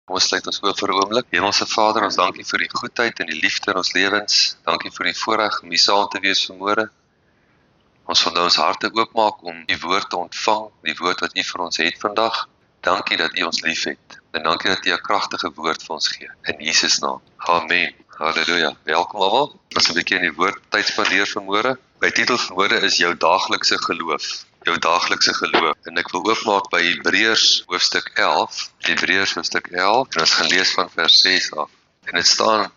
Kom ons sluit ons oop vir 'n oomblik. Hemelse Vader, ons dankie vir die goedheid en die liefde in ons lewens. Dankie vir die voorreg om hier saam te wees vanmôre. Ons wil nou ons harte oopmaak om die woord te ontvang, die woord wat U vir ons het vandag. Dankie dat U ons liefhet en dankie dat U 'n kragtige woord vir ons gee. In Jesus naam. Amen. Halleluja. Welkom almal. Ons 'n bietjie in die woord tyd spandeer vanmôre. My titel vanmôre is jou daaglikse geloof. Jou daaglikse geloof. En ek wil oopmaak by Hebreërs hoofstuk 11. Hebreërs hoofstuk 11 en ons gaan lees van vers 6 af. En dit staan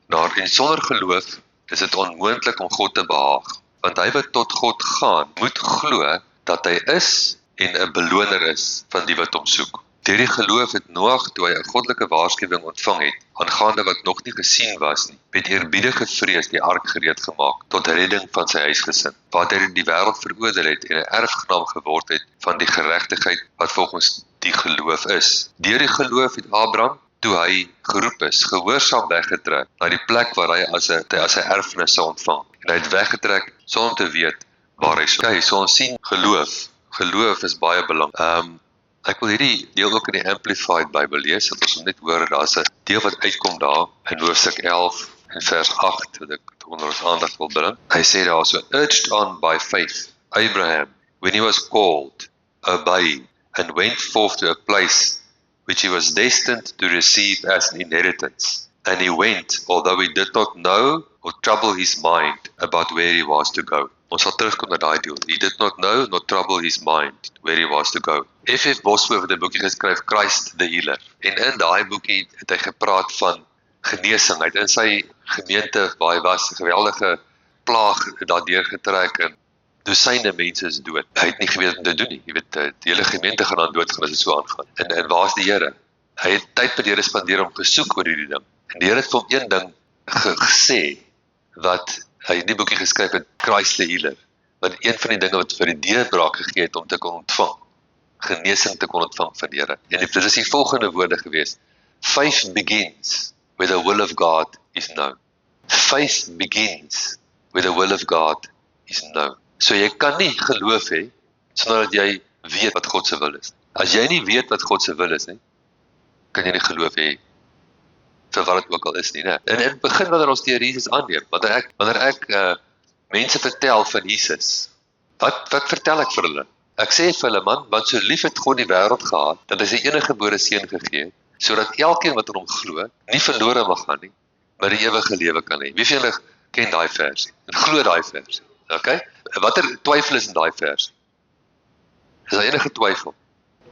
daar: en sonder geloof is dit onmoontlik om God te behaag. Want hy wat tot God gaan, moet glo dat hy is en 'n beloner is van die wat hom soek. Deur die geloof het Noag, toe hy 'n goddelike waarskuwing ontvang het, aangaande wat nog nie gesien was nie, met eerbiedige vrees die ark gereed gemaak, tot redding van sy huisgesin, waar hy die wêreld veroordeel het en 'n erfgenaam geword het van die geregtigheid wat volgens die geloof is. Deur die geloof het Abraham, toe hy geroep is, gehoorsaam weggetrek na die plek waar hy as sy erfenis sou ontvang. En hy het weggetrek sonder om te weet waar hy sou. Okay, so ons sien geloof is baie belangrik. Ek wil hierdie deel ook in die Amplified Bybel lees, dat ons net hoor, daar's 'n deel wat uitkom daar, in hoofstuk 11, en vers 8, wat ek onder ons aandag wil bring. Hy sê daar so: urged on by faith, Abraham, when he was called, obeyed, and went forth to a place which he was destined to receive as an inheritance. And he went, although he did not know or trouble his mind about where he was to go. Ons sal terugkom na daai deel. He did not know nor trouble his mind where he was to go. F.F. Bosworth het 'n boekie geskryf, Christ the Healer. En in daai boekie het hy gepraat van genesing. Hy het in sy gemeente waar hy was 'n geweldige plaag daardeur getrek en dosyne mense is dood. Hy het nie geweet wat om te doen nie. Jy weet, die hele gemeente gaan dan doodgaan as dit so aangaan. En waar's die Here? Hy het tyd met die Here spandeer om gesoek oor hierdie ding. En die Here het vir hom een ding gesê wat hy in die boekie geskryf het, Christ the Healer. Want een van die dinge wat vir die deurbraak gegee het om te kon ontvang, genesing te kon ontvang van die Here. En dit is die volgende woorde gewees: faith begins where the will of God is known. Faith begins where the will of God is known. So jy kan nie geloof hê sonder dat jy weet wat God se wil is. As jy nie weet wat God se wil is nie, kan jy nie geloof hê vir wat dit ook al is nie, né? En in die begin wanneer ons die Here Jesus aanneem, wanneer ek mense vertel van Jesus, wat vertel ek vir hulle? Ek sê vir hulle, man, want so lief het God die wêreld gehad, dat hy sy enige gebore seun gegee het, sodat elkeen wat in hom glo, nie verlore mag gaan nie, maar die ewige lewe kan hê. Wie van julle ken daai versie? En glo daai versie? Okay? Watter twyfel is in daai versie? Is daar enige twyfel?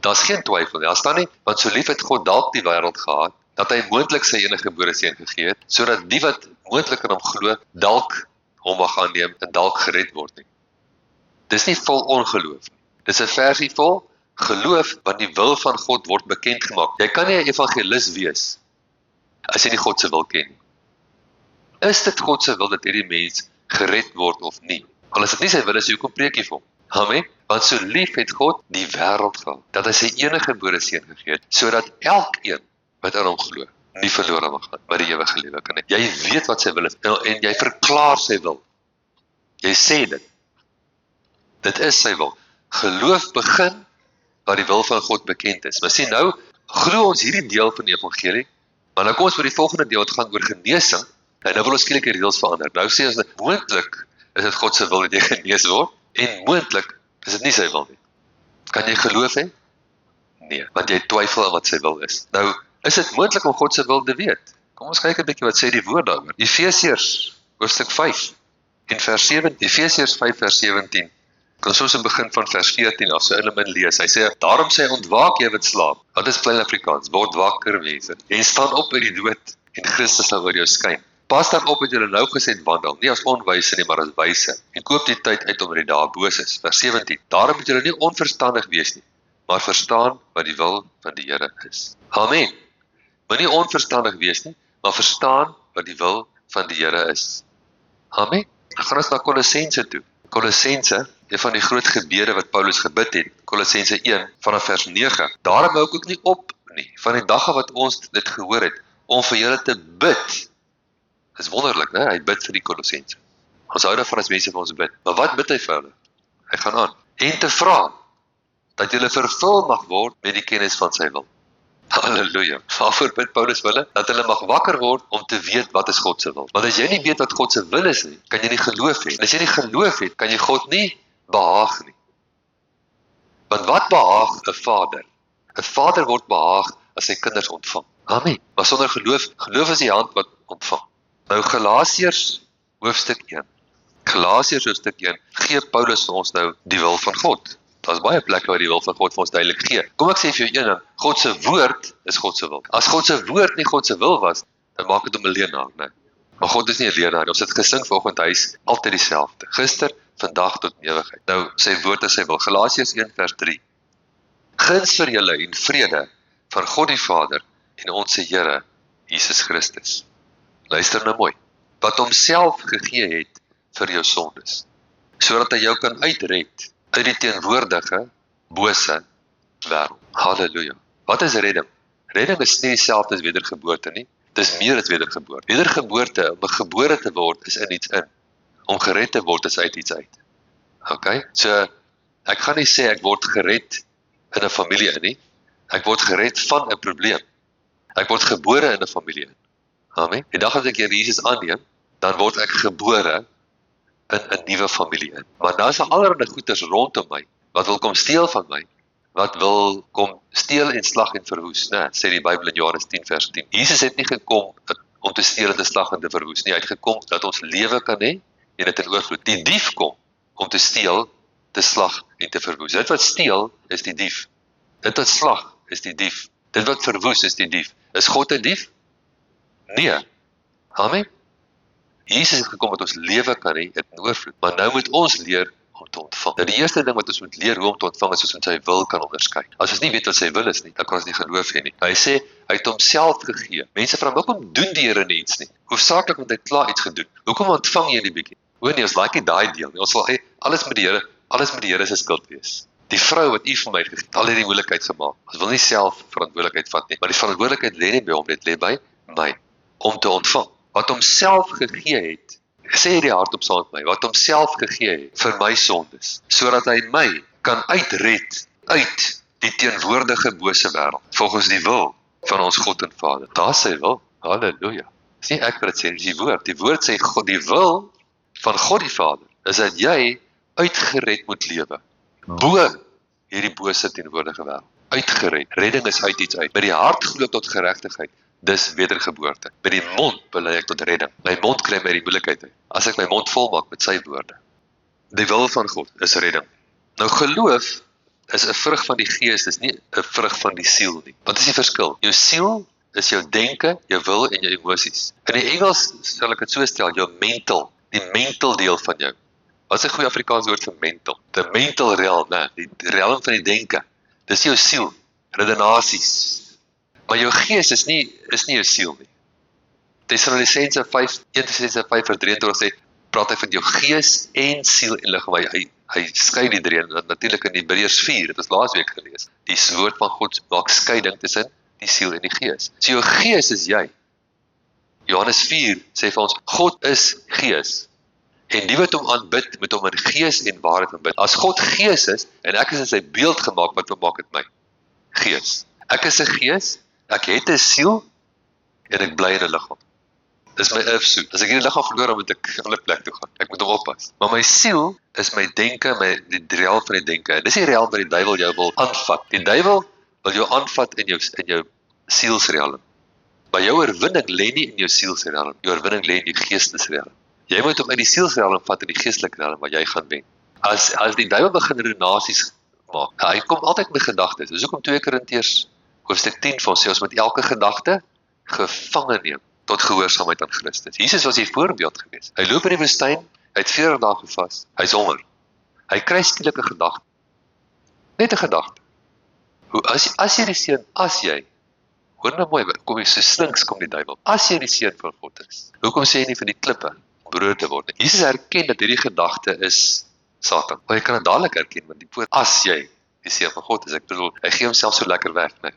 Daar's geen twyfel nie. Daar staan nie, want so lief het God dalk die wêreld gehad, dat hy moontlik sy enige gebore seun gegee het, sodat die wat moontlik in hom glo, dalk hom mag aanneem en dalk gered word nie. Dis nie vol ongeloof nie. Dis 'n versie vol geloof, want die wil van God word bekend gemaak. Jy kan nie 'n evangelis wees as jy nie God se wil ken nie. Is dit God se wil dat hierdie mens gered word of nie? Al is dit nie sy wil, is hoekom preek jy vir hom? Amen. Want so lief het God die wêreld gehad, dat hy sy enige gebore seun gegee het, sodat elkeen wat aan hom glo, nie verlore mag gaan, maar die ewige lewe kan hê. Jy weet wat sy wil is, en jy verklaar sy wil. Jy sê dit. Dit is sy wil. Geloof begin waar die wil van God bekend is. Maar sien nou, glo ons hierdie deel van die evangelie, maar nou kom ons by die volgende deel wat gaan oor genesing, en nou wil ons skielik die reëls verander. Nou sê ons dat moontlik is dit God se wil dat jy genees word, en moontlik is dit nie sy wil nie. Kan jy geloof hê? Nee, want jy twyfel aan wat sy wil is. Nou, is dit moontlik om God se wil te weet? Kom ons kyk 'n bietjie wat sê die woord daaroor. Efesiërs hoofstuk 5 en vers 17. Efesiërs 5 vers 17. Kan soms in begin van vers 14 af so in hom lees. Hy sê: daarom sê ontwaak jy wat slaap. Wat is klein Afrikaans? Word wakker, mense. En staan op uit die dood en Christus sal oor jou skyn. Pas dan op dat julle nou gesed wandel, nie as onwyse nie, maar as wyse. En koop die tyd uit omdat die dae boos is. Vers 17. Daarom moet julle nie onverstandig wees nie, maar verstaan wat die wil van die Here is. Amen. Moenie onverstandig wees nie, maar verstaan wat die wil van die Here is. Amen. Dan gaan ons na Kolossense toe. Kolossense, een van die groot gebede wat Paulus gebid het, Kolossense 1 vanaf vers 9. Daarom hou ek ook nie op nie, van die dag wat ons dit gehoor het, om vir julle te bid. Dis wonderlik, né? Hy bid vir die Kolossense. Ons hou daarvan as mense vir ons bid. Maar wat bid hy vir hulle? Hy gaan aan. En te vra dat julle vervul mag word met die kennis van sy wil. Halleluja. Waarvoor bid Paulus hulle? Dat hulle mag wakker word om te weet wat is God se wil. Want as jy nie weet wat God se wil is nie, kan jy nie geloof hê. En as jy nie geloof het, kan jy God nie behaag nie. Want wat behaag 'n vader? 'n Vader word behaag as sy kinders ontvang. Amen. Maar sonder geloof is die hand wat ontvang. Nou Galasiërs hoofstuk 1. Galasiërs hoofstuk 1 gee Paulus vir ons nou die wil van God. Daar's baie plekke waar die wil van God vir ons duidelik gee. Kom ek sê vir jou een ding, God se woord is God se wil. As God se woord nie God se wil was, dan maak dit hom 'n leienaar, né? Maar God is nie 'n leienaar nie. Ons het gesing vanoggend, hy is altyd dieselfde. Gister, vandag tot in ewigheid. Nou, sy woord is sy wil. Galasiërs 1 vers 3. Guns vir julle en vrede van God die Vader en ons Here Jesus Christus. Luister nou mooi. Wat homself gegee het vir jou sondes, sodat hy jou kan uitred uit die teenwoordige bose wêreld. Halleluja. Wat is redding? Redding is nie dieselfde as wedergeboorte nie. Dit is meer as wedergeboorte. Wedergeboorte, om gebore te word, is in iets in. Om gered te word, is uit iets uit. Okay? So, ek gaan nie sê ek word gered in 'n familie in nie. Ek word gered van 'n probleem. Ek word gebore in 'n familie in. Amen. Die dag as ek Jesus aanneem, dan word ek gebore in 'n nuwe familie in. Maar nou is daar allerlei goeders rondom my, wat wil kom steel van my, wat wil kom steel en slag en verwoes, né? Sê die Bybel in Johannes 10 vers 10. Jesus het nie gekom om te steel en te slag en te verwoes nie. Hy het gekom dat ons lewe kan hê en dit in oorvloed. Die dief kom om te steel, te slag en te verwoes. Dit wat steel is die dief. Dit wat slag is die dief. Dit wat verwoes is die dief. Is God 'n dief? Nee. Amen. Jesus het gekom dat ons lewe kan hê in oorvloed. Maar nou moet ons leer om te ontvang. Nou die eerste ding wat ons moet leer hoe om te ontvang is ons moet sy wil kan onderskei. As ons nie weet wat sy wil is nie, dan kan ons nie geloof hê nie. Hy sê hy het homself gegee. Mense vra hoekom doen die Here nie iets nie? Hoofsaaklik want hy het klaar iets gedoen. Hoekom ontvang jy nie bietjie? O nee, ons like nie daai deel nie. Ons sal alles met die Here se skuld wees. Die vrou wat u vir my gegee het, al hierdie moeilikheid gemaak. Ons wil nie self verantwoordelikheid vat nie, maar die verantwoordelikheid lê nie by hom, dit lê by my om te ontvang. Wat homself gegee het, sê die hart op saam met my, wat homself gegee het vir my sondes, sodat hy my kan uitred uit die teenwoordige bose wêreld, volgens die wil van ons God en Vader. Daar sy wil. Halleluja. Dis nie ek wat dit sê, dis die woord. Die woord sê God, die wil van God die Vader is dat jy uitgered moet lewe. Bo hierdie bose teenwoordige wêreld. Uitgered. Redding is uit iets uit. By die hart glo tot geregtigheid. Dis wedergeboorte. By die mond bely ek tot redding. My mond kry my die moeilikheid uit. As ek my mond volmaak met sy woorde. Die wil van God is redding. Nou geloof is 'n vrug van die gees, dis nie 'n vrug van die siel nie. Wat is die verskil? Jou siel is jou denke, jou wil en jou emosies. In die Engels sal ek dit so stel, jou mental, die mental deel van jou. Wat is 'n goeie Afrikaans woord vir mental? The mental realm, né? Die realm van die denke. Dis jou siel, redenasies. Maar jou gees is nie jou siel nie. Tessalonisense 5, 1 Tessalonisense 5 vers 23 sê, praat hy van jou gees en siel en liggaam. Hy skei die drie, natuurlik in Hebreërs 4, dit was laasweek gelees. Die woord van God maak skeiding tussen die siel en die gees. So jou gees is jy. Johannes 4 sê vir ons, God is gees. En die wat hom aanbid, moet hom in gees en waarheid aanbid. As God gees is, en ek is in sy beeld gemaak, wat maak dit my? Gees. Ek is 'n gees, ek het 'n siel, en ek bly in 'n liggaam. Dis my erfsoet. As ek hierdie liggaam verloor, dan moet ek 'n ander plek toe gaan. Ek moet hom oppas. Maar my siel is my denke, die realm van die denke. Dis die realm wat die duiwel jou wil aanvat. Die duiwel wil jou aanvat in jou sielsrealm. Maar jou oorwinning lê nie in jou sielsrealm. Jou oorwinning lê in die geestesrealm. Jy moet hom uit die sielsrealm vat in die geestelike realm waar jy gaan wen. As die duiwel begin redenasies maak, hy kom altyd met gedagtes. Dis hoekom 2 Korintiërs hoofstuk 10 vir ons sê ons moet elke gedagte gevange neem tot gehoorsaamheid aan Christus. Jesus was die voorbeeld geweest. Hy loop in die woestyn, hy het 40 dae gevas, hy's honger. Hy kry skielik 'n gedagte. Net 'n gedagte. As jy die seun, hoor nou mooi, kom jy so slinks kom die duiwel. As jy die seun van God is, hoekom sê jy nie vir die klippe brood te word nie? Jesus erken dat hierdie gedagte is Satan. Maar jy kan dit dadelik erken met die woord as jy die seun van God is. Ek bedoel, hy gee homself so lekker weg, né?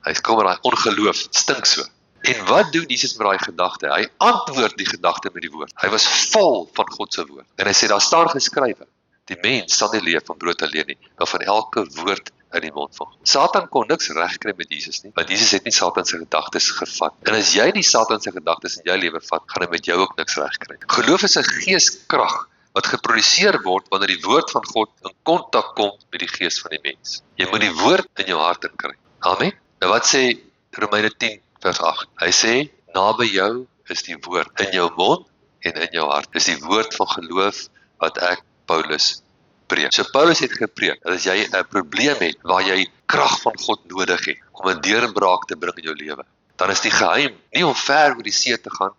Hy kom met daai ongeloof, stink so. En wat doen Jesus met daai gedagte? Hy antwoord die gedagte met die woord. Hy was vol van God se woord. En hy sê, daar staan geskrywe, die mens sal nie leef van brood alleen nie, maar van elke woord uit die mond van God. Satan kon niks regkry met Jesus nie, want Jesus het nie Satan se gedagtes gevat. En as jy nie Satan se gedagtes in jou lewe vat, gaan hy met jou ook niks regkry. Geloof is 'n geeskrag wat geproduseer word wanneer die woord van God in kontak kom met die gees van die mens. Jy moet die woord in jou hart inkry. Amen. Nou wat sê Romeine 10 vers 8? Hy sê, naby jou is die woord in jou mond en in jou hart. Dis die woord van geloof wat ek, Paulus, preek. So Paulus het gepreek, dat as jy 'n probleem het, waar jy krag van God nodig het, om 'n deurbraak te bring in jou lewe, dan is die geheim, nie om ver oor die see te gaan,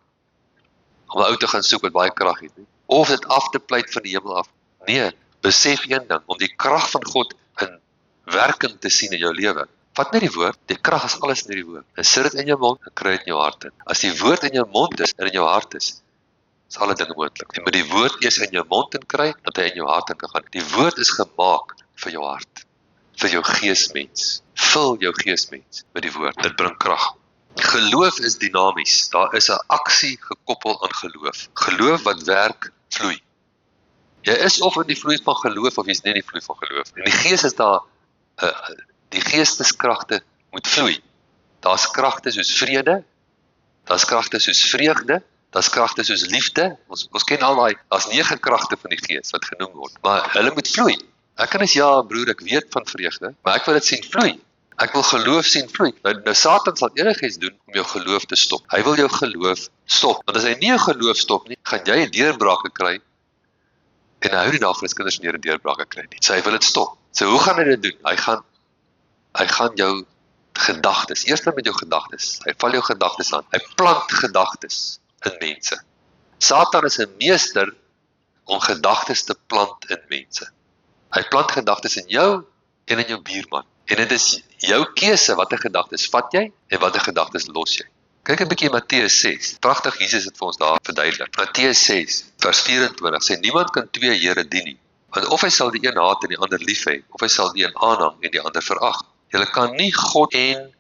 om 'n ou te gaan soek wat baie krag het nie, of dit af te pleit van die hemel af. Nee, besef een ding, om die krag van God in werking te sien in jou lewe. Vat net die woord, die krag is alles in die woord. En sit dit in jou mond, en kry dit in jou hart in. As die woord in jou mond is en in jou hart is alle dinge moontlik. Jy moet die woord eers in jou mond in kry, dat hy in jou hart in kan gaan. Die woord is gemaak vir jou hart, vir jou geesmens. Vul jou geesmens met die woord, dit bring krag. Geloof is dinamies, daar is 'n aksie gekoppel aan geloof. Geloof wat werk, vloei. Jy is of in die vloei van geloof, of jy is nie in die vloei van geloof. In die gees is daar, die geesteskragte moet vloei. Daar's kragte soos vrede, daar's kragte soos vreugde, daar's kragte soos liefde. Ons ken al daai, daar's 9 kragte van die gees wat genoem word, maar hulle moet vloei. Ek kan as ja, broer, ek weet van vreugde, maar ek wil dit sien vloei. Ek wil geloof sien vloei. Nou Satan sal enigiets doen om jou geloof te stop. Hy wil jou geloof stop, want as hy nie jou geloof stop nie, gaan jy 'n deurbrake kry, en hy hou nie daarvan as kinders nie 'n deurbrake kry nie. So hy wil dit stop. So hoe gaan hy dit doen? Hy gaan jou gedagtes, eers met jou gedagtes, hy val jou gedagtes aan, hy plant gedagtes in mense. Satan is 'n meester om gedagtes te plant in mense. Hy plant gedagtes in jou en in jou buurman. En dit is jou keuse watter gedagtes vat jy en watter gedagtes los jy. Kyk 'n bietjie Matteus 6. Pragtig, Jesus het vir ons daar verduidelik. Matteus 6 vers 24 sê niemand kan 2 here dien nie. Want of hy sal die een haat en die ander lief hê, of hy sal die een aanhang en die ander verag. Julle kan nie God en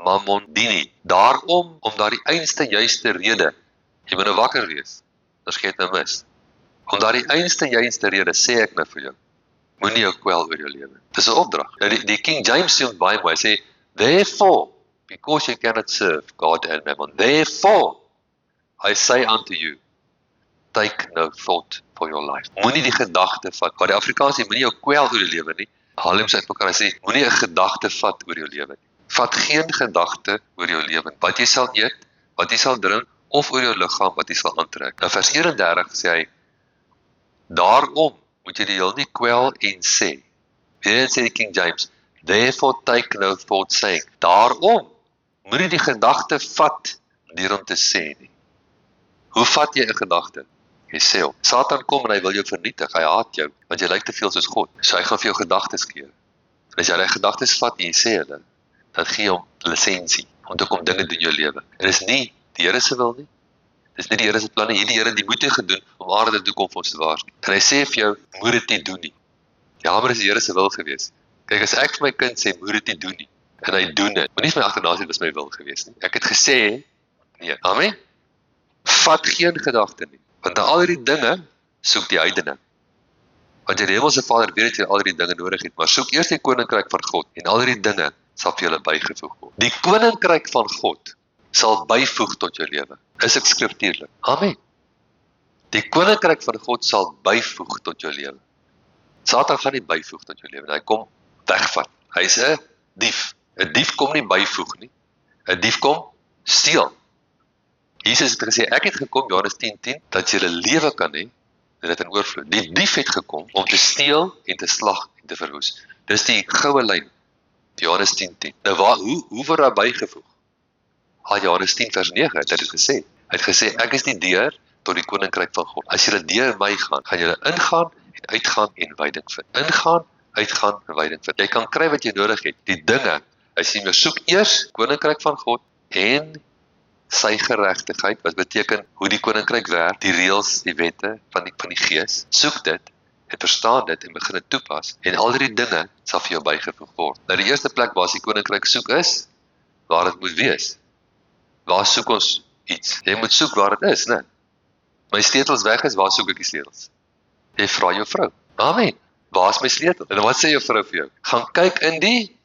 Mammon dien nie. Daarom, om daardie einste juiste rede, jy moet nou wakker wees, anders gaan jy dit nou mis. Om daardie einste juiste rede sê ek nou vir jou, moenie jou kwel oor jou lewe. Dis 'n opdrag. Nou die King James sê baie mooi, hy sê, therefore, because you cannot serve God and Mammon, therefore, I say unto you, take no thought for your life. Moenie die gedagte vat, wat die Afrikaans sê, moenie jou kwel oor jou lewe nie. Haal hom sy uitmekaar, hy sê, moenie 'n gedagte vat oor jou lewe nie. Vat geen gedagte oor jou lewe, wat jy sal eet, wat jy sal drink, of oor jou liggaam, wat jy sal aantrek. Nou vers 31 sê hy, daarom moet jy die heel nie kwel en sê. Weer sê die King James, therefore take no thought saying, daarom moet jy die gedagte vat deur om te sê nie. Hoe vat jy 'n gedagte? Jy sê hom. Satan kom en hy wil jou vernietig, hy haat jou, want jy lyk te veel soos God. So hy gaan vir jou gedagtes gee. As jy die gedagtes vat en jy sê hulle, dan gee hom lisensie om te kom dinge doen in jou lewe. En dis nie die Here se wil nie. Dis nie die Here se planne, hierdie Here die moeite gedoen om aarde toe kom vir ons te waarsku. En hy sê vir jou, moet dit nie doen nie. Ja, maar dis die Here se wil gewees. Kyk, as ek vir my kind sê, moet dit nie doen nie, en hy doen dit, moenie vir my agterna sê, dis my wil gewees nie. Ek het gesê, nee, amen. Vat geen gedagte nie, want aan al die dinge soek die heidene. Want jy die hemelse Vader weet dat jy al die dinge nodig het, maar soek eers die koninkryk van God, en al die dinge sal vir julle bygevoeg word. Die koninkryk van God sal byvoeg tot jou lewe. Is ek skriftuurlik? Amen. Die koninkryk van God sal byvoeg tot jou lewe. Satan gaan nie byvoeg tot jou lewe, hy kom wegvat. Hy is 'n dief. 'n Dief kom nie byvoeg nie. 'n Dief kom steel. Jesus het gesê, ek het gekom, Johannes 10:10, dat jy 'n lewe kan hê, en dit in oorvloed. Die dief het gekom om te steel en te slag en te verwoes. Dis die goue lyn, Johannes 10:10. Nou hoe word daar bygevoeg? Johannes 10 vers 9 het hy dit gesê. Hy het gesê, ek is die deur tot die koninkryk van God. As julle deur my gaan julle ingaan en uitgaan en wyding vind. Ingaan, uitgaan en wyding vind. Jy kan kry wat jy nodig het. Die dinge, hy sê, jy soek eers koninkryk van God en sy geregtigheid, wat beteken hoe die koninkryk werk, die reëls, die wette van die gees. Soek dit en verstaan dit en begin dit toepas, en al die dinge sal vir jou bygevoeg word. Nou die eerste plek waar die koninkryk soek is, waar dit moet wees. Waar soek ons iets? Jy moet soek waar dit is, né? My sleutels weg is, waar soek ek die sleutels? Jy vra jou vrou. Amen. Waar is my sleutel? En wat sê jou vrou vir jou? Gaan kyk in die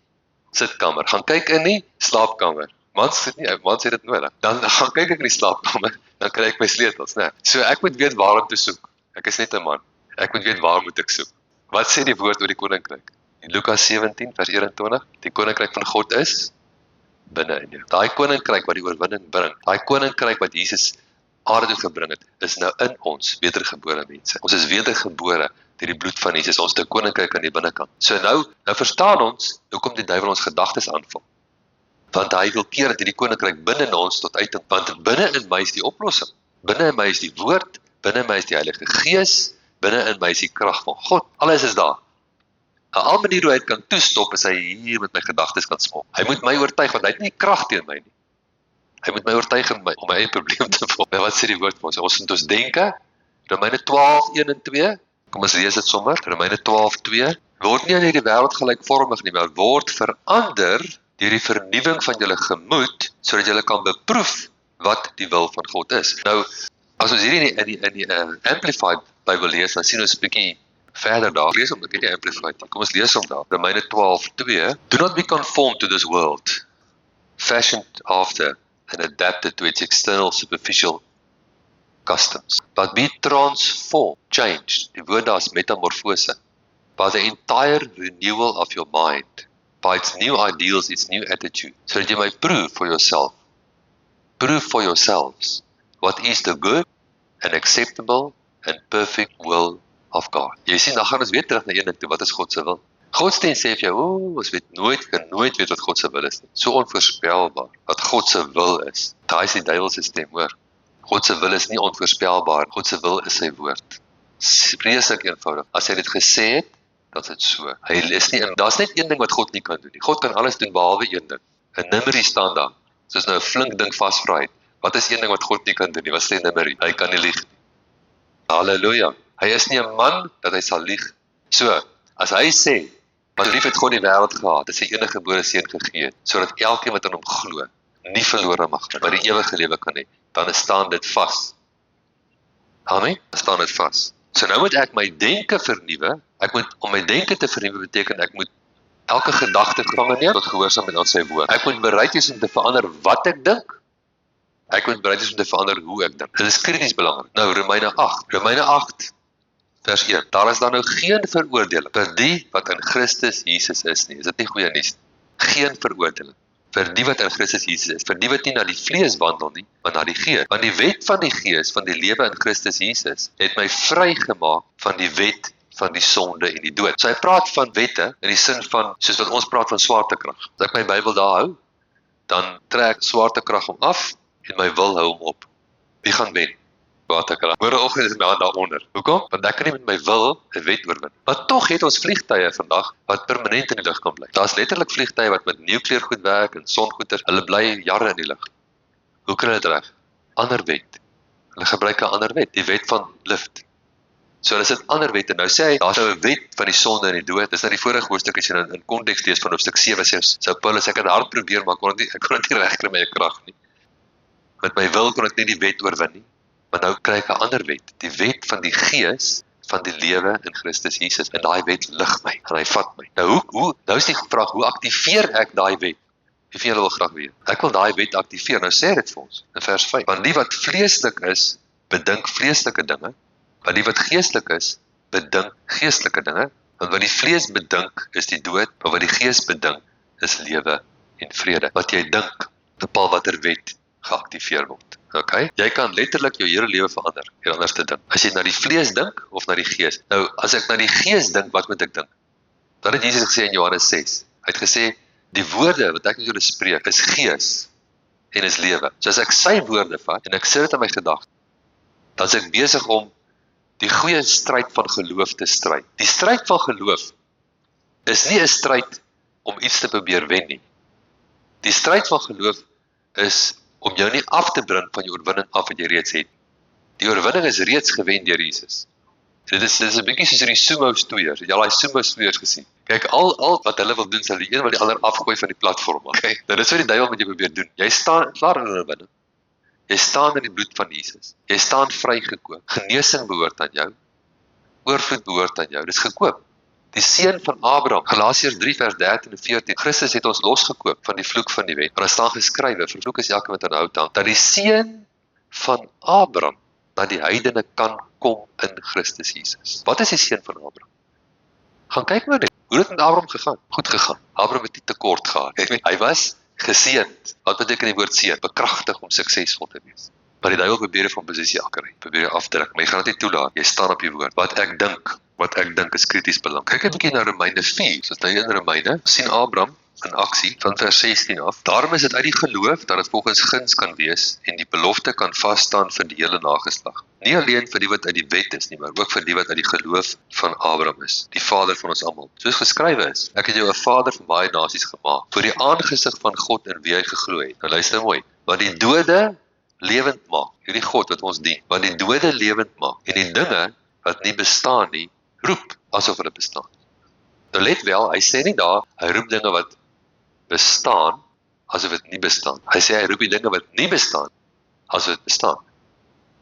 sitkamer, gaan kyk in die slaapkamer. Mans sê dit nodig. Dan gaan kyk ek in die slaapkamer, dan kry ek my sleutels, né? So ek moet weet waar om te soek. Ek is net 'n man. Ek moet weet waar moet ek soek. Wat sê die woord oor die koninkryk? In Lukas 17 vers 21, die koninkryk van God is binne in jou. Daai koninkryk wat die oorwinning bring, daai koninkryk wat Jesus aarde toe gebring het, is nou in ons, wedergebore mense. Ons is wedergebore deur die bloed van Jesus, ons het 'n koninkryk aan die binnekant. So nou verstaan ons hoekom die duiwel ons gedagtes aanval. Want hy wil keer dat hierdie koninkryk binne in ons tot uit, want binne in my is die oplossing. Binne in my is die woord, binne in my is die Heilige Gees, binne in my is die krag van God. Alles is daar. 'n Al manier hoe hy kan toestop is hy hier met my gedagtes kan smok. Hy moet my oortuig want hy het nie krag teen my nie. Hy moet my oortuig om my eie probleem te volg. Wat sê die woord vir ons? Ons moet ons denke, Romeine 12:1 en 2. Kom ons lees dit sommer. Romeine 12:2. Word nie aan hierdie wêreld gelykvormig nie, maar word verander deur die vernuwing van julle gemoed, sodat julle kan beproef wat die wil van God is. Nou, as ons hierdie in die Amplified Bybel lees, dan sien ons 'n bietjie verder daar. Lees hom, ek het die Amplified. Kom ons lees hom daar. Romeine 12:2. Do not be conformed to this world, fashioned after and adapted to its external superficial customs, but be transformed, changed. Die woord daar is metamorfose. By the entire renewal of your mind, by its new ideals, its new attitude, so that you may prove for yourselves what is the good and acceptable and perfect will of God. Jy sien, dan gaan ons weer terug na een ding toe, wat is God se wil? Godsdienst sê vir jou, ons kan nooit weet wat God se wil is nie. So onvoorspelbaar, wat God se wil is. Daai is die duiwel se stem, hoor. God se wil is nie onvoorspelbaar, God se wil is sy woord. Vreeslik eenvoudig. As hy dit gesê het, dan is dit so. Daar's net een ding wat God nie kan doen nie. God kan alles doen behalwe een ding. 'n Nummerie staan daar. Soos nou 'n flink ding vasvra het. Wat is een ding wat God nie kan doen nie? Wat sê nummerie? Hy kan nie lieg nie. Halleluja. Hy is nie 'n man dat hy sal lieg. So, as hy sê, want lief het God die wêreld gehad, dat sy enige gebore seun gegee het, sodat elkeen wat aan hom glo, nie verlore mag gaan, maar die ewige lewe kan hê, dan staan dit vas. Amen? Dan staan dit vas. So nou moet ek my denke vernuwe. Om my denke te vernuwe beteken ek moet elke gedagte gevange neem tot gehoorsaamheid aan sy woord. Ek moet bereid wees om te verander wat ek dink. Ek moet bereid wees om te verander hoe ek dink. Dit is krities belangrik. Nou Romeine 8 vers 1. Daar is dan nou geen veroordeling vir die wat in Christus Jesus is nie. Is dit nie goeie nuus? Geen veroordeling vir die wat in Christus Jesus is. Vir die wat nie na die vlees wandel nie, maar na die Gees. Want die wet van die Gees van die lewe in Christus Jesus het my vrygemaak van die wet van die sonde en die dood. So hy praat van wette in die sin van, soos wat ons praat van swaartekrag. As ek my Bybel daar hou, dan trek swaartekrag hom af en my wil hou hom op. Wie gaan wen? Swaartekrag. Môreoggend is my hand daaronder. Hoekom? Want ek kan nie met my wil 'n wet oorwin. Maar tog het ons vliegtye vandag wat permanent in die lug kan bly. Daar's letterlik vliegtye wat met nukleergoed werk en songoeder. Hulle bly jare in die lug. Hoe kry hulle dit reg? Ander wet. Hulle gebruik 'n ander wet, die wet van lift. So hulle sit ander wette. Nou sê hy, daar's nou 'n wet van die sonde en die dood. Dis nou die vorige hoofstuk as jy in konteks lees van hoofstuk 7 sê, sou Paulus ek het hard probeer, maar ek kon dit nie regkry met my krag nie. Met my wil kon ek nie die wet oorwin nie. Maar nou kry ek 'n ander wet, die wet van die Gees van die lewe in Christus Jesus. En daai wet lig my en hy vat my. Nou nou is die vraag, hoe aktiveer ek daai wet? Wie van julle wil graag weet? Ek wil daai wet aktiveer. Nou sê dit vir ons in vers 5. Want die wat vleeslik is, bedink vleeslike dinge. Want die wat geestelik is, bedink geestelike dinge. Want wat die vlees bedink is die dood, maar wat die gees bedink is lewe en vrede. Wat jy dink, bepaal watter wet geaktiveer word. Okay? Jy kan letterlik jou hele lewe verander en anders te dink. As jy na die vlees dink of na die gees. Nou, as ek na die gees dink, wat moet ek dink? Dat het Jesus gesê in Johannes 6. Hy het gesê, die woorde wat ek met julle spreek is gees en is lewe. So as ek sy woorde vat en ek sit dit in my gedagte, dan is ek besig om die goeie stryd van geloof te stry. Die stryd van geloof is nie 'n stryd om iets te probeer wen nie. Die stryd van geloof is om jou nie af te bring van die oorwinning af wat jy reeds het. Die oorwinning is reeds gewen deur Jesus. Dit is 'n bietjie soos die sumo-stoeiers. Het jy al daai sumo-stoeiers gesien? Kyk, al wat hulle wil doen, sal die een wil die ander afgooi van die platform. Okay? Nou dis wat die duiwel met jou probeer doen. Jy staan klaar in 'n oorwinning. Jy staan in die bloed van Jesus. Jy staan vrygekoop. Genesing behoort aan jou. Oorvloed behoort aan jou. Dis gekoop. Die seun van Abraham, Galasiërs 3 vers 13 en 14, Christus het ons losgekoop van die vloek van die wet. Maar daar staan geskrywe, vervloek is elke wat aan hout hang, dat die seun van Abraham na die heidene kan kom in Christus Jesus. Wat is die seun van Abraham? Gaan kyk maar net, hoe het met Abraham gegaan? Goed gegaan. Abraham het nie tekort gehad. Hy was geseënd. Wat beteken die woord seën? Bekragtig om suksesvol te wees. Maar die duiwel probeer van posisie afkry, probeer afdruk, maar jy gaan dit nie toelaat. Jy staan op die woord. Wat ek dink is krities belangrik. Kyk 'n bietjie na Romeine 4. Soos nou in Romeine sien Abraham in aksie van vers 16 af. Daarom is dit uit die geloof dat dit volgens guns kan wees en die belofte kan vasstaan vir die hele nageslag. Nie alleen vir die wat uit die wet is nie, maar ook vir die wat uit die geloof van Abraham is, die vader van ons almal. Soos geskrywe is, ek het jou 'n vader van baie nasies gemaak, voor die aangesig van God in wie hy geglo het. Nou luister mooi, want die dode lewend maak, hierdie God wat ons dien, want die dode lewend maak, en die dinge wat nie bestaan nie, roep asof hulle bestaan. Nou let wel, hy sê nie daar, hy roep dinge wat bestaan, asof dit nie bestaan. Hy sê hy roep die dinge wat nie bestaan, asof dit bestaan.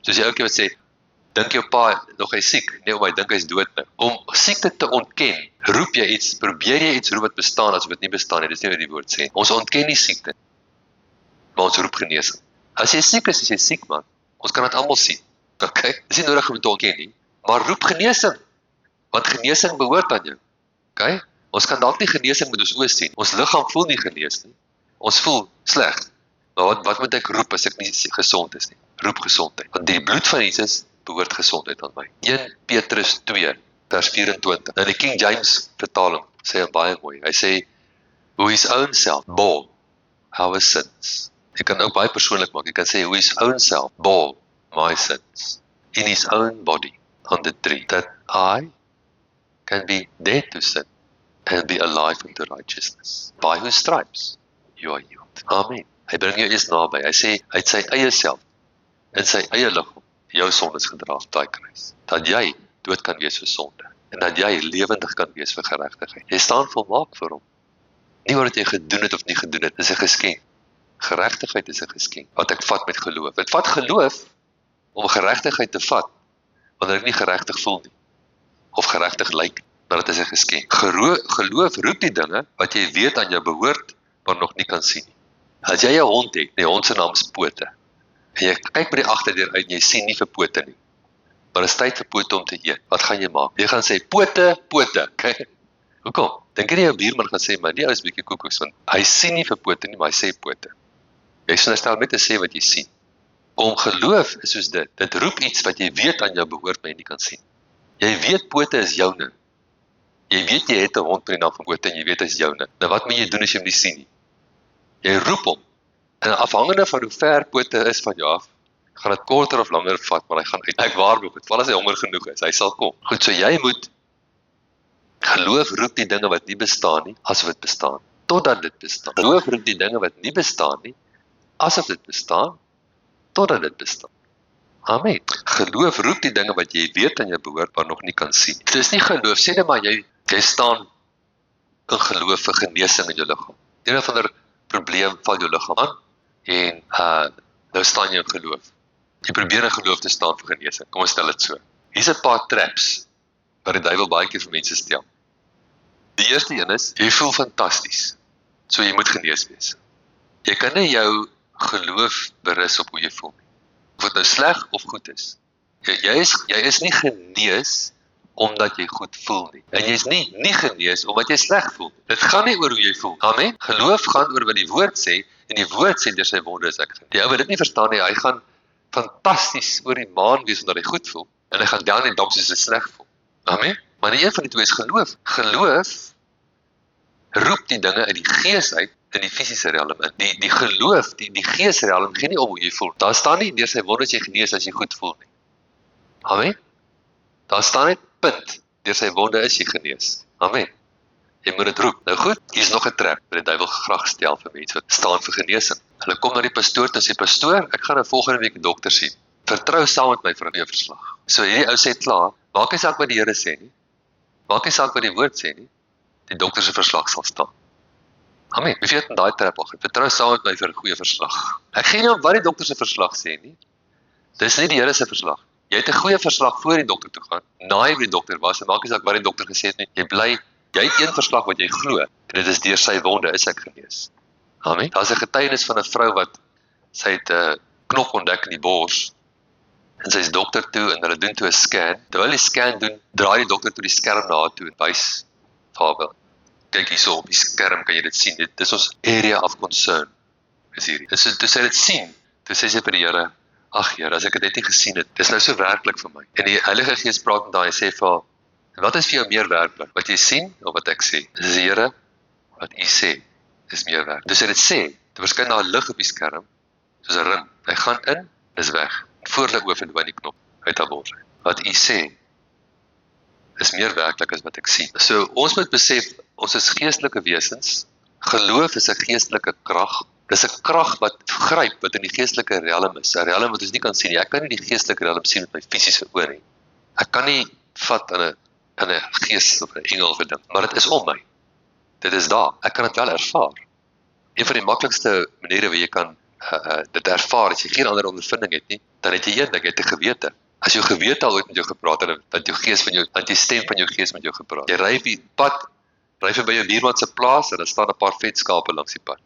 Soos jy ook wat sê, dink jou pa nog hy siek, nee, maar hy dink hy's dood nou. Om siekte te ontken, roep jy iets, probeer jy iets roep wat bestaan, asof dit nie bestaan nie, dis nie wat die woord sê. Ons ontken nie siekte, maar ons roep genesing. As jy siek is jy siek man, ons kan dit almal sien, okay? Dis nie nodig om te ontken nie, maar roep genesing, want genesing behoort aan jou, okay? Ons kan dalk nie genesing met ons oë sien, ons liggaam voel nie genees nie, ons voel sleg, maar wat moet ek roep as ek nie gesond is nie? Roep gesondheid, want die bloed van Jesus behoort gesondheid aan my. 1 Petrus 2 vers 24, nou die King James vertaling sê hy baie mooi, hy sê, who his own self bore our sins. Jy kan ook baie persoonlik maak, jy kan sê, who his own self bore my sins, in his own body, on the tree, that I can be dead to sin, and be alive unto righteousness. By whose stripes you are healed. Amen. Hy bring jou eers naby. Hy sê, hy het sy eie self, in sy eie liggaam, jou sondes gedra op daai kruis. Dat jy dood kan wees vir sonde, en dat jy lewendig kan wees vir geregtigheid. Jy staan volmaak vir hom. Nie wat jy gedoen het of nie gedoen het, dis 'n geskenk. Geregtigheid is 'n geskenk, wat ek vat met geloof. Dit vat geloof om geregtigheid te vat, wanneer ek nie geregtig voel nie, of geregtig lyk, maar dit is 'n geskenk. Geloof roep die dinge, wat jy weet aan jou behoort, maar nog nie kan sien nie. As jy 'n hond het, die hond se naam is Pote, en jy kyk by die agterdeur uit, en jy sien nie vir Pote nie, maar is tyd vir Pote om te eet, wat gaan jy maak? Jy gaan sê, Pote, Pote, okay? Hoekom? Dink jy jou buurman gaan sê, maar die ou is bietjie koekoes, want hy sien nie vir Pote nie, maar hy sê Pote. Jy sal net te sê wat jy sien. Om geloof is soos dit roep iets wat jy weet aan jou behoort, maar jy nie kan sien. Jy weet Pote is joune. Jy weet jy het 'n hond met die naam van Pote en jy weet hy is joune. Nou wat moet jy doen as jy hom nie sien nie? Jy roep hom. En afhangende van hoe ver Pote is van jou af, gaan dit korter of langer vat, maar hy gaan uit. Ek waarborg dit, val as hy honger genoeg is, hy sal kom. Goed, so jy moet geloof roep die dinge wat nie bestaan nie, asof dit bestaan, totdat dit bestaan. Geloof roep die dinge wat nie bestaan nie, asof dit bestaan, totdat dit bestaan. Amen. Geloof roep die dinge wat jy weet aan jou behoort, maar nog nie kan sien. Dit is nie geloof, sê net maar jy staan in geloof vir genesing in jou liggaam. Een of ander probleem val jou liggaam aan, en nou staan jy in geloof. Jy probeer in geloof te staan vir genesing. Kom ons stel dit so. Hier's 'n paar traps, wat die duiwel baie keer vir mense stel. Die eerste een is, jy voel fantasties, so jy moet genees wees. Jy kan nie jou geloof berus op hoe jy voel nie. Of dit nou sleg of goed is. Jy is nie genees omdat jy goed voel nie. En jy is nie genees omdat jy sleg voel. Dit gaan nie oor hoe jy voel. Amen. Geloof gaan oor wat die woord sê, en die woord sê deur sy wonde is ek genees. Die ou wat dit nie verstaan nie, hy gaan fantasties oor die maan wees omdat hy goed voel, en hy gaan down en dom soos hy sleg voel. Amen. Maar die een van die twee is geloof. Geloof roep die dinge uit die gees uit in die fisiese realm in. Die geloof, die geesrealm gee nie om hoe jy voel. Daar staan nie deur sy wonde jy genees as jy goed voel nie. Amen. Daar staan net punt, deur sy wonde is jy genees. Amen. Jy moet dit roep. Nou goed, hier is nog 'n trap wat die duiwel graag stel vir mense wat staan vir genesing. Hulle kom na die pastoor en sê, pastoor, ek gaan nou volgende week 'n dokter sien. Vertrou saam met my vir 'n verslag. So hierdie ou sê klaar, maak nie saak wat die Here sê nie. Maak nie saak wat die woord sê nie. Die dokter se verslag sal staan. Amen. Wie weet in daai trap al. Vertrou saam met my vir 'n goeie verslag. Ek gee nie om wat die dokter se verslag sê nie. Dis nie die Here se verslag. Jy het 'n goeie verslag voor die dokter toe gaan, na jy by die dokter was, en maak nie saak wat die dokter gesê het nie, jy het een verslag wat jy glo, en dit is deur sy wonde is ek genees. Amen. Daar is 'n getuienis van 'n vrou wat, sy het 'n knop ontdek in die bors, en sy is dokter toe, en hulle doen toe 'n scan. Terwyl die scan doen, draai die dokter toe die skerm na haar toe, en wys Fabel. Kyk hierso op die skerm, kan jy dit sien, dit is ons area of concern, is hierdie. En so, toe sy dit sien, toe sê sy vir die Here, ag Here, as ek dit net nie gesien het, dis nou so werklik vir my. En die Heilige Gees praat met haar en sê vir haar, wat is vir jou meer werklik? Wat jy sien of wat ek sê? Dis die Here, wat u sê, is meer werklik. Dus hy dit sê, toe verskyn daar 'n lig op die skerm, soos 'n ring. Hy gaan in, dis weg. Voor hulle oë verdwyn die knop uit haar bors. Wat u sê, is meer werklik as wat ek sien. So ons moet besef, ons is geestelike wesens. Geloof is 'n geestelike krag. Dis 'n krag wat gryp, wat in die geestelike realm is. 'n Realm wat ons nie kan sien nie. Ek kan nie die geestelike realm sien met my fisiese oë nie. Ek kan nie vat aan 'n gees of 'n engel gedink, maar dit is om my. Dit is daar. Ek kan dit wel ervaar. Een van die maklikste maniere waar jy kan dit ervaar, as jy geen ander ondervinding het nie, dan het jy een ding, jy het 'n gewete. As jou gewete al ooit met jou gepraat het, dat jou gees van jou, dat die stem van jou gees met jou gepraat. Jy ry op die pad, ry verby jou buurman se plaas en daar staan 'n paar vetskape langs die pad.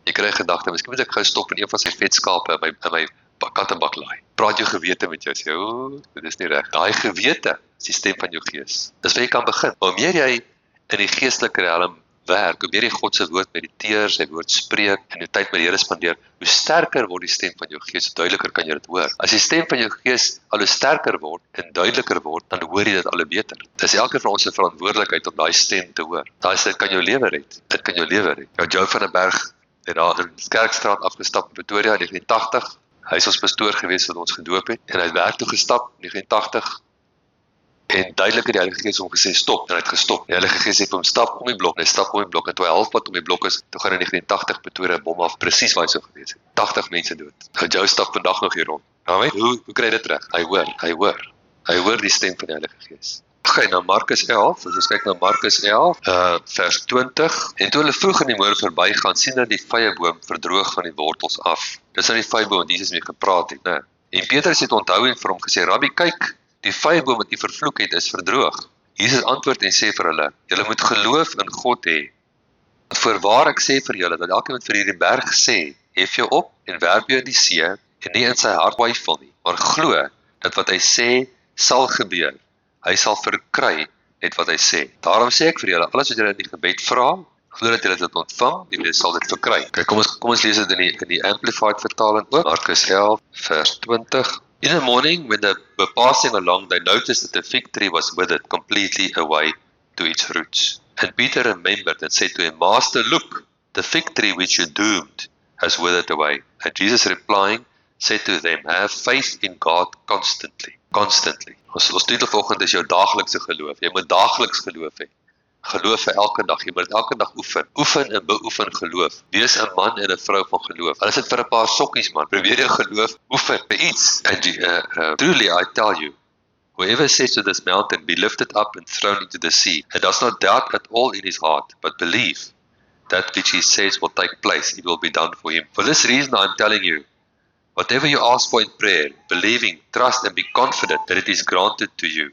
Jy kry 'n gedagte, miskien moet ek gou stop en een van sy vetskape in my kattebak laai. Praat jou gewete met jou, sê, "O, dit is nie reg." Daai gewete is die stem van jou gees. Dis waar jy kan begin. Hoe meer jy in die geestelike realm werk, hoe meer jy God se woord mediteer, sy woord spreek en jou tyd met die Here spandeer, hoe sterker word die stem van jou gees, hoe duideliker kan jy dit hoor. As die stem van jou gees al hoe sterker word en duideliker word, dan hoor jy dit al hoe beter. Dis elke van ons se verantwoordelikheid om daai stem te hoor. Dit kan jou lewe red. Dit kan jou lewe red. Joe van der Berg het daar in Kerkstraat afgestap in Pretoria in 1980. Hy is ons pastoor gewees wat ons gedoop het en hy het werk toe gestap in 1980. En duidelik het die Heilige Gees hom gesê stop, en hy het gestop. Die Heilige Gees sê vir hom stap om die blok, en hy stap om die blok, en toe hy halfpad om die blok is, toe gaan in 1980 Pretoria 'n bom af, presies waar hy sou gewees het. 80 mense dood. Joe stap vandag nog hier rond. Amen. Hoe kry dit reg? Hy hoor die stem van die Heilige Gees. Gaan na Markus 11, as ons kyk na Markus 11, vers 20, en toe hulle vroeg in die môre verbygaan, sien hulle die vyeboom verdroog van die wortels af. Dis nou die vyeboom wat Jesus mee gepraat het, né? En Petrus het onthou en vir hom gesê, Rabbi, kyk, die vyeboom wat u vervloek het, is verdroog. Jesus antwoord en sê vir hulle, julle moet geloof in God hê. Want voorwaar ek sê vir julle, dat elkeen wat vir hierdie berg sê, hef jou op en werp jou in die see, en nie in sy hart twyfel nie, maar glo dat wat hy sê sal gebeur. Hy sal verkry net wat hy sê. Daarom sê ek vir julle, alles wat julle in die gebed vra, glo dat julle dit ontvang, en julle sal dit verkry. Kyk, kom ons lees dit in die Amplified vertaling ook. Markus 11 vers 20. In the morning, when they were passing along, they noticed that the fig tree was withered completely away to its roots. And Peter remembered and said to him, Master, look, the fig tree which you doomed has withered away. And Jesus replying, said to them, have faith in God constantly. Constantly. Ons titel volgende is jou daaglikse geloof. Jy moet daagliks geloof hê. Geloof vir elke dag. Jy moet dit elke dag oefen. Oefen en beoefen geloof. Wees 'n man en 'n vrou van geloof. Al is dit vir 'n paar sokkies, man. Probeer jou geloof oefen vir iets. And truly I tell you, whoever says to this mountain, be lifted up and thrown into the sea, and does not doubt at all in his heart, but believe that which he says will take place, it will be done for him. For this reason I am telling you, whatever you ask for in prayer, believing, trust and be confident that it is granted to you,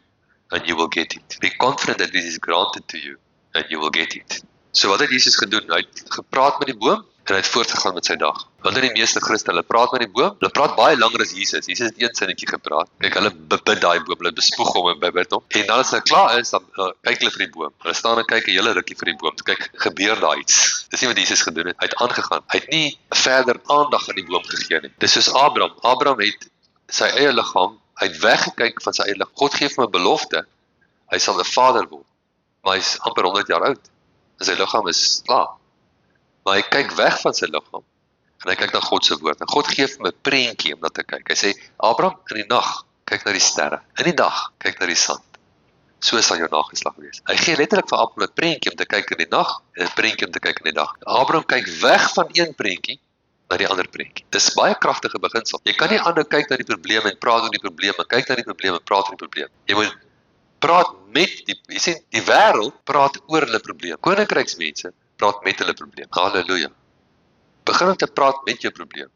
and you will get it. Be confident that it is granted to you, and you will get it. So wat het Jesus gedoen? Hy het gepraat met die boom, en hy het voortgegaan met sy dag. Want die meeste Christene, hulle praat met die boom, hulle praat baie langer as Jesus. Jesus het een sinnetjie gepraat. Kyk, hulle bid daai boom, hulle bespoeg hom en bid hom. En dan as hulle klaar is, dan kyk hulle vir die boom. Hulle staan en kyk 'n hele rukkie vir die boom. Kyk, gebeur daar iets. Dis nie wat Jesus gedoen het. Hy het aangegaan. Hy het nie verder aandag aan die boom gegee nie. Dis soos Abraham. Abraham het sy eie liggaam, hy het weggekyk van sy eie liggaam. God gee hom 'n belofte. Hy sal 'n vader word. Maar hy's amper 100 jaar oud. En sy liggaam is klaar. Maar hy kyk weg van sy liggaam en hy kyk na God se woord. En God gee hom 'n prentjie om na te kyk. Hy sê, Abraham, in die nag kyk na die sterre. In die dag kyk na die sand. So sal jou nageslag wees. Hy gee letterlik vir Abraham 'n prentjie om te kyk in die nag en 'n prentjie om te kyk in die dag. Abraham kyk weg van een prentjie na die ander prentjie. Dis baie kragtige beginsel. Jy kan nie aanhou kyk na die probleme en praat oor die probleme, kyk na die probleme en praat oor die probleme. Jy moet praat met jy sien, die wêreld praat oor hulle probleme. Koninkryksmense praat met hulle probleem. Halleluja. Begin om te praat met jou probleem.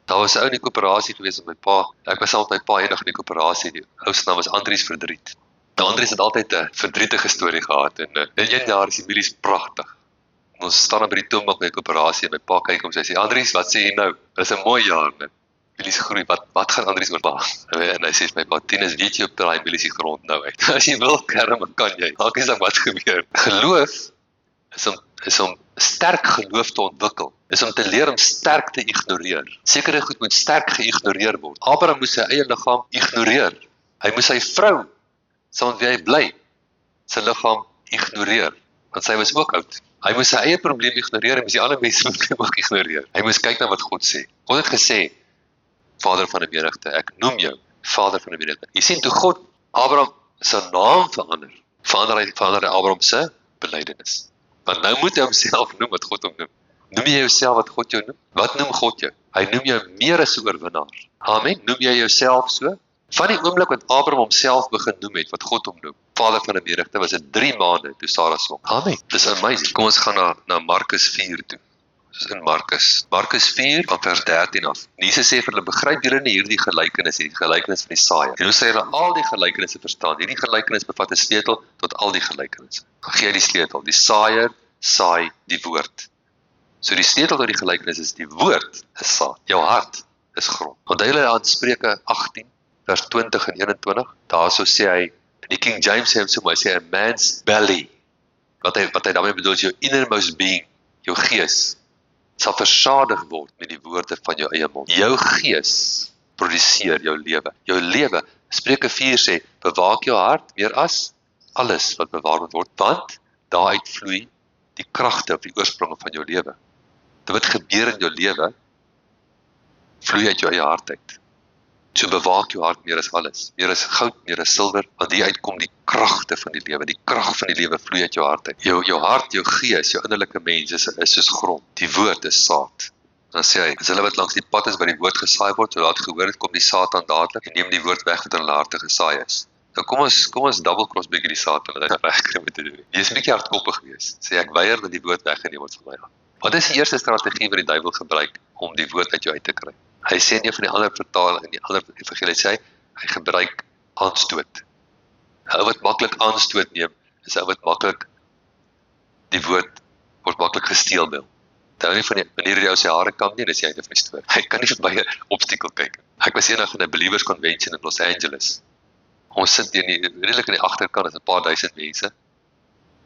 Daar was 'n ou in die koöperasie gewees met my pa. Ek was saam met my pa eendag in die koöperasie. Die ou se naam was Andries Verdriet. Nou Andries het altyd 'n verdrietige storie gehad en in een jaar is die mielies pragtig. Ons staan dan by die toonbank by die koöperasie en my pa kyk om sy sê, Andries, wat sê jy nou? Dit is 'n mooi jaar, né? Mielies groei, wat gaan Andries oor pa? En hy sê vir my pa, Tinus, weet jy op daai mielies grond nou uit. As jy wil kerm, kan jy. Maak nie saak wat gebeur. Geloof is om sterk geloof te ontwikkel. Is om te leer om sterk te ignoreer. Sekere goed moet sterk geïgnoreer word. Abraham moes sy eie liggaam ignoreer. Hy moes sy vrou, saam met wie hy bly, sy liggaam ignoreer. Want sy was ook oud. Hy moes sy eie probleem ignoreer, hy moes die ander mense probleem ook ignoreer. Hy moes kyk na wat God sê. God het gesê, Vader van die menigte, ek noem jou Vader van die menigte. Jy sien toe God Abraham sy naam verander hy Abraham sy belydenis. Want nou moet hy homself noem wat God hom noem. Noem jy jouself wat God jou noem? Wat noem God jou? Hy noem jou meer as 'n oorwinnaar. Amen. Noem jy jouself so? Van die oomblik wat Abraham homself begin noem het, wat God hom noem, Vader van die menigte, was dit 3 maande toe Sarah swanger. Amen. Dis amazing. Kom ons gaan na Markus 4 toe. Dis in Markus 4 van vers 13 af. Jesus sê vir hulle, begryp julle nie hierdie gelykenis, die gelykenis van die saaiër. En hoe sê hulle al die gelykenisse verstaan? Hierdie gelykenis bevat 'n sleutel tot al die gelykenisse. Dan gee hy die sleutel. Die saaiër saai die woord. So die sleutel tot die gelykenis is die woord is saad. Jou hart is grond. Onthou julle aan Spreuke 18 vers 20 en 21, daarso sê hy, in die King James sê hom so mooi, hy sê a man's belly. Wat hy daarmee bedoel is jou innermost being, jou gees sal versadig word met die woorde van jou eie mond. Jou gees produseer jou lewe. Jou lewe, Spreuke 4 sê, bewaak jou hart meer as alles wat bewaar moet word, want daaruit vloei die kragte of die oorspronge van jou lewe. Wat gebeur in jou lewe, vloei uit jou eie hart uit. So bewaak jou hart meer as alles, meer as goud, meer as silwer, want hieruit kom die kragte van die lewe. Die krag van die lewe vloei uit jou hart uit. Jou hart, jou gees, jou innerlike mens is soos grond. Die woord is saad. Dan sê hy, as hulle wat langs die pad is by die woord gesaai word, so laat gehoor het, kom die saad aan dadelik en neem die woord weg wat in hulle harte gesaai is. Nou kom ons double cross bietjie die saad en dit regkry met te doen. Jy is bietjie hardkoppig gewees. Sê ek weier dat die woord weggeneem word van my af. Wat is die eerste strategie wat die duiwel gebruik om die woord uit jou uit te kry? Hy sê in een van die ander vertalings, in die ander evangelie sê hy gebruik aanstoot. 'n Ou wat maklik aanstoot neem, is 'n ou wat maklik die woord word maklik gesteel by hom. Onthou nie van die manier jy sy hare kam nie, dis die einde van die storie. Hy kan nie verby 'n obstakel kyk. Ek was eendag in 'n Believers Convention in Los Angeles. Ons sit redelik in die agterkant, is 'n paar duisend mense.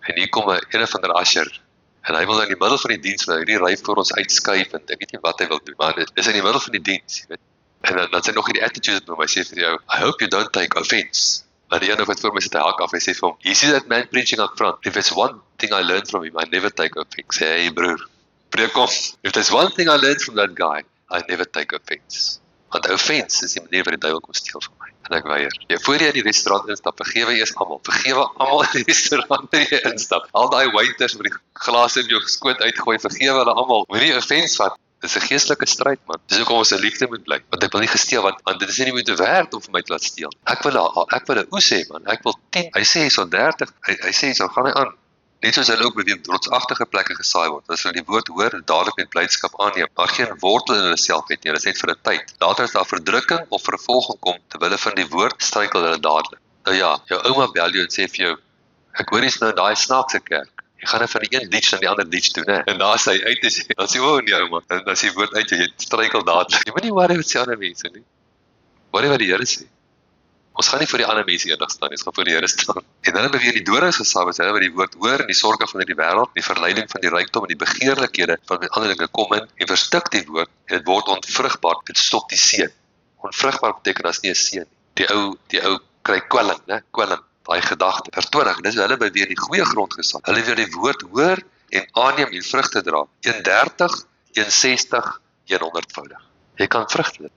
En hier kom 'n van der usher. En hy wil in die middel van die diens, hierdie ry voor ons uitskuif, en ek weet nie wat hy wil doen, maar dit is in die middel van die diens, jy weet. En dan sê nog die attitude by my, sê vir jou, I hope you don't take offense. Maar die ene wat voor my sit, hy hak af, hy sê vir hom, you see that man preaching up front, if it's one thing I learned from him, I never take offense. Sê, hey broer, preek om, if there's one thing I learned from that guy, I never take offense. Want offense is die manier wat die duiwel kom steel van my. En ek weier. Voor jy in die restaurant instap, vergewe eers almal. Vergewe almal in die restaurant waar jy instap. Al daai waiters met die glase in jou skoot uitgooi, vergewe hulle almal. Moenie offense vat. Dis 'n geestelike stryd, man. Dis hoekom ons in liefde moet bly. Want ek wil nie gesteel, want dit is nie moeite werd om vir my te laat steel. Ek wil 'n oes hê, man. Ek wil 10. Hy sê hy's al 30. Hy sê so gaan hy aan. Net soos hulle ook beweeg rotsagtige plekke gesaai word. As hulle die woord hoor, dadelik met blydskap aanneem, maar geen wortel in hulle self het nie. Dit is net vir 'n tyd. Later as daar verdrukking of vervolging kom terwyl hulle van die woord struikel hulle dadelik. Nou ja, jou ouma bel jou en sê vir jou, ek hoor jy's nou in daai snaakse kerk. Jy gaan net van die een ditch na die ander ditch toe, né? En daar sê hy uit is, dan sê nee ouma, en dan sê die woord uit jou, jy struikel dadelik. Jy moet nie worry wat sê ander mense nie. Worry wat die Here sê. Ons gaan nie vir die ander mense eendag staan nie, ons gaan vir die Here staan. En hulle beweer die dorings gesaai was, hulle wat die woord hoor en die sorge van hierdie wêreld, die verleiding van die rykdom en die begeerlikhede van die ander dinge kom in en verstik die woord en dit word onvrugbaar, dit stop die seën. Onvrugbaar beteken as nie 'n seën nie. Die ou kry kwelling, né? Kwelling, daai gedagte. Vers 20, dis hulle beweer die goeie grond gesaai. Hulle weer die woord hoor en aanneem en vrugte dra. 130, 160, 100voudig. Jy kan vrugte dra.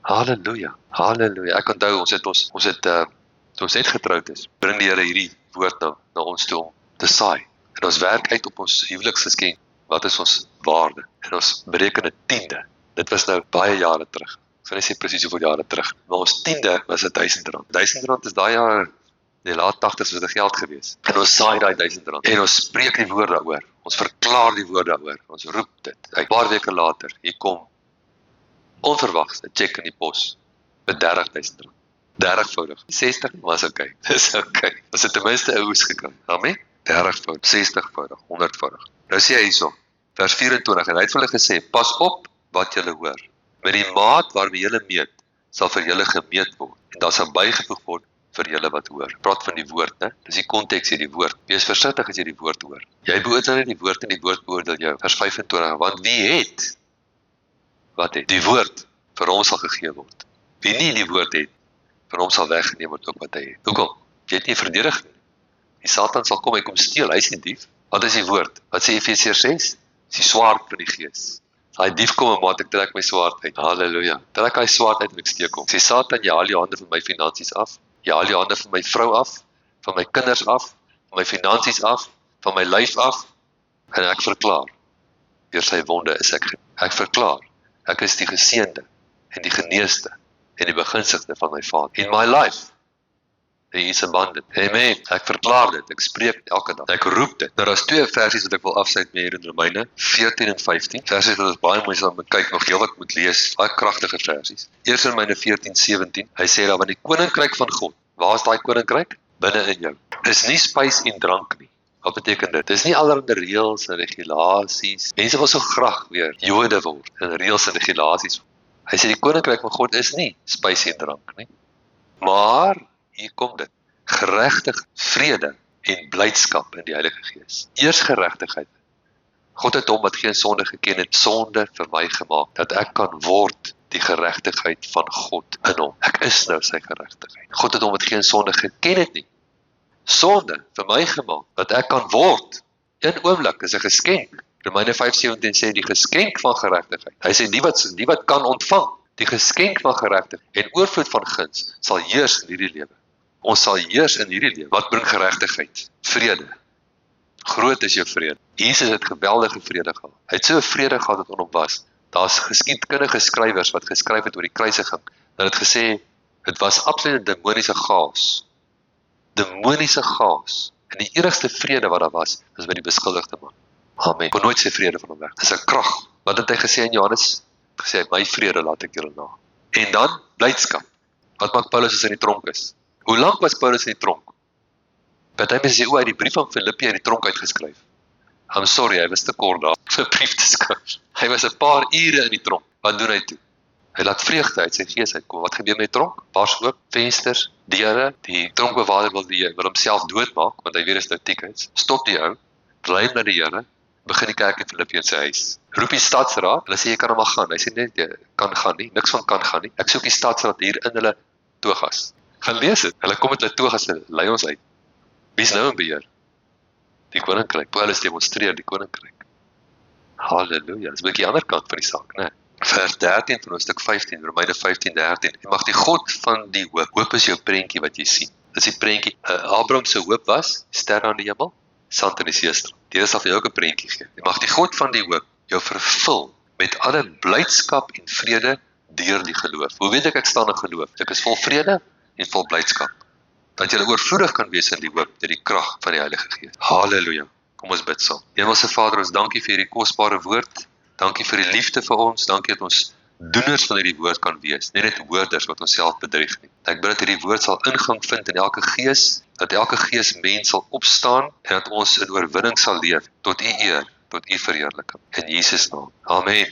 Halleluja, halleluja. Ek onthou, ons het toe ons net getroud is, bring die Here hierdie woord na ons toe om te saai. En ons werk uit op ons huweliksgeskenk, wat is ons waarde? En ons bereken 'n tiende. Dit was nou baie jare terug. Ek sal nie sê presies hoeveel jare terug. Maar ons tiende was R1000. R1000 is daai jaar, in die laat 80's was dit geld gewees. En ons saai daai R1000. En ons spreek die woord daaroor. Ons verklaar die woord daaroor. Ons roep dit. 'n paar weke later, hier kom onverwags 'n cheque in die pos met R30.000. 30voudig. 60 was oké. Dis oké. Ons het ten minste 'n oes gekry. Amen. 30voudig, 60voudig, 100voudig. Nou sê hy hierso, vers 24, en hy het vir hulle gesê, pas op wat julle hoor. Met die maat waarmee julle meet, sal vir julle gemeet word. En daar sal bygevoeg word vir julle wat hoor. Praat van die woord, né? Dis die konteks hier, die woord. Wees versigtig as jy die woord hoor. Jy beoordeel nie die woord en die woord beoordeel jou. Vers 25, want wie het? Wat het? Die woord vir hom sal gegee word. Wie nie die woord het, vir hom sal weggeneem word ook wat hy het. Hoekom? Jy het nie verdediging. Die Satan sal kom, hy kom steel, hy is nie dief. Wat is die woord? Wat sê Efesiërs 6? Dis die swaard van die gees. As hy dief kom en maat, ek trek my swaard uit. Halleluja. Trek hy swaard uit en ek steek hom. Sê Satan, jy haal jou hande van my finansies af. Jy haal jou hande van my vrou af, van my kinders af, van my finansies af, van my lyf af. En ek verklaar, deur sy wonde is ek verklaar, ek is die geseënde en die geneesde en die begunstigde van my Vader. In my life, he is abundant. Amen. Ek verklaar dit, ek spreek elke dag, ek roep dit. Nou, daar is 2 versies wat ek wil afsluit met hier in Romeine, 14 en 15. Versies wat ons baie mooi sal kyk, nog heel wat moet lees, baie kragtige versies. Eers in Romeine 14, 17, hy sê daar, want die koninkryk van God, waar is daai koninkryk? Binne in jou. Is nie spys en drank nie. Wat beteken dit? Dis nie allerlei reëls en regulasies. Mense wil so graag weer Jode word en reëls en regulasies. Hy sê die koninkryk van God is nie spys en drank nie. Maar hier kom dit. Geregtigheid, vrede en blydskap in die Heilige Gees. Eers geregtigheid. God het hom wat geen sonde geken het, sonde vir my gemaak, dat ek kan word die geregtigheid van God in hom. Ek is nou sy geregtigheid. God het hom wat geen sonde geken het nie, sonde vir my gemaak, dat ek kan word. Een oomblik is 'n geskenk. Romeine 5:17 sê die geskenk van geregtigheid. Hy sê die wat kan ontvang, die geskenk van geregtigheid en oorvloed van guns sal heers in hierdie lewe. Ons sal heers in hierdie lewe. Wat bring geregtigheid? Vrede. Groot is jou vrede. Jesus het geweldige vrede gehad. Hy het so 'n vrede gehad dat on hom was. Daar's geskiedkundige skrywers wat geskryf het oor die kruisiging. Dat het gesê, het was absoluut 'n demoniese chaos. Demoniese chaos. En die enigste vrede wat daar was, is by die beskuldigde man. Amen. Kon nooit sy vrede van hom weg. Dis 'n krag. Wat het hy gesê in Johannes? Gesê, my vrede laat ek julle na. En dan, blydskap. Wat maak Paulus as hy in die tronk is? Hoe lank was Paulus in die tronk? Party mense sê, hy het die brief van Filippi uit die tronk uitgeskryf. I'm sorry, hy was te kort daar vir 'n brief te skryf. Hy was 'n paar ure in die tronk. Wat doen hy toe? Hy laat vreugde uit sy gees uitkom. Wat gebeur met die tronk? Bars oop, vensters, deure. Die tronkbewaarder wil homself doodmaak, want hy weet is nou tikkets. Stop die ou, bly na die Here, begin die kerk in Filippi in sy huis. Roep die stadsraad, hulle sê jy kan hom maar gaan. Hy sê net jy kan gaan nie, niks van kan gaan nie. Ek soek die stadsraad hier in hulle togas. Gaan lees dit. Hulle kom met hulle togas en lei ons uit. Wie is nou in beheer? Die koninkryk. Paulus demonstreer die koninkryk. Halleluja. Dis 'n bietjie ander kant van die saak, né? Vers 13 van hoofstuk 15, Romeine 15:13. En mag die God van die hoop is jou prentjie wat jy sien. Dis die prentjie. Abraham se hoop was sterre aan die hemel, sand in die seestrand. Dit sal vir jou ook 'n prentjie gee. En mag die God van die hoop jou vervul met alle blydskap en vrede deur die geloof. Hoe weet ek staan in geloof? Ek is vol vrede en vol blydskap. Dat jy oorvloedig kan wees in die hoop deur die krag van die Heilige Gees. Halleluja. Kom ons bid saam. Hemelse Vader, ons dankie vir hierdie kosbare woord. Dankie vir die liefde vir ons. Dankie dat ons doeners van hierdie woord kan wees, nie net hoorders wat onsself bedrieg nie. Ek bid dat hierdie woord sal ingang vind in elke gees, dat elke geesmens sal opstaan en dat ons in oorwinning sal leef tot U eer, tot U verheerliking. In Jesus naam. Amen.